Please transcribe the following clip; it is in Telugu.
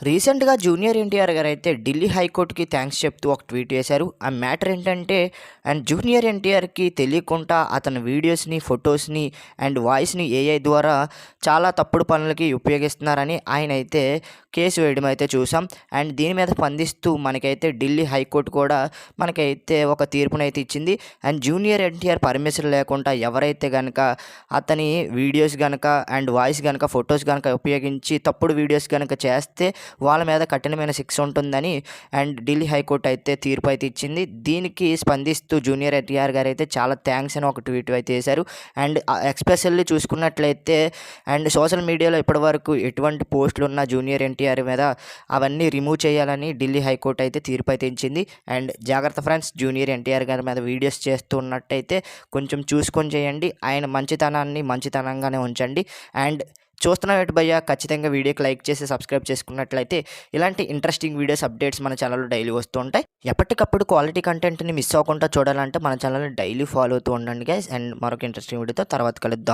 రీసెంట్‌గా జూనియర్ ఎన్టీఆర్ గారైతే ఢిల్లీ హైకోర్ట్‌కి థాంక్స్ చెప్తూ ఒక ట్వీట్ చేశారు. ఆ మ్యాటర్ ఏంటంటే జూనియర్ ఎన్టీఆర్‌కి తెలియకుండా అతని వీడియోస్‌ని, ఫోటోస్‌ని అండ్ వాయిస్‌ని ఏఐ ద్వారా చాలా తప్పుడు పనులకి ఉపయోగిస్తున్నారని ఆయనైతే కేసు వేయడం అయితే చూసాం. అండ్ దీని మీద స్పందిస్తూ మనకైతే ఢిల్లీ హైకోర్ట్ కూడా మనకైతే ఒక తీర్పునైతే ఇచ్చింది. అండ్ జూనియర్ ఎన్టీఆర్ పర్మిషన్ లేకుండా ఎవరైతే గనక అతని వీడియోస్ గనక అండ్ వాయిస్ గనక, ఫోటోస్ గనక ఉపయోగించి తప్పుడు వీడియోస్ గనక చేస్తే వాళ్ళ మీద కఠినమైన శిక్ష ఉంటుందని అండ్ ఢిల్లీ హైకోర్టు అయితే తీర్పు అయితే ఇచ్చింది. దీనికి స్పందిస్తూ జూనియర్ ఎన్టీఆర్ గారు అయితే చాలా థ్యాంక్స్ అని ఒక ట్వీట్ అయితే చేశారు. అండ్ ఎక్స్‌ప్రెస్‌ల్లీ చూసుకున్నట్లయితే అండ్ సోషల్ మీడియాలో ఇప్పటివరకు ఎటువంటి పోస్టులు ఉన్న జూనియర్ ఎన్టీఆర్ మీద అవన్నీ రిమూవ్ చేయాలని ఢిల్లీ హైకోర్టు అయితే తీర్పు అయితే ఇచ్చింది. అండ్ జాగ్రత్త ఫ్రెండ్స్, జూనియర్ ఎన్టీఆర్ గారి మీద వీడియోస్ చేస్తున్నట్టయితే కొంచెం చూసుకొని చేయండి. ఆయన మంచితనాన్ని మంచితనంగానే ఉంచండి. అండ్ చూస్తున్నాం ఏంటి భయ్యా, ఖచ్చితంగా వీడియోకి లైక్ చేసి సబ్స్క్రైబ్ చేసుకున్నట్లయితే ఇలాంటి ఇంట్రెస్టింగ్ వీడియోస్ అప్డేట్స్ మన ఛానల్లో డైలీ వస్తూ ఉంటాయి. ఎప్పటికప్పుడు క్వాలిటీ కంటెంట్ని మిస్ అవ్వకుండా చూడాలంటే మన ఛానల్ని డైలీ ఫాలో అవుతూ ఉండండి గైస్. అండ్ మరొక ఇంట్రెస్టింగ్ వీడియోతో తర్వాత కలుద్దాం.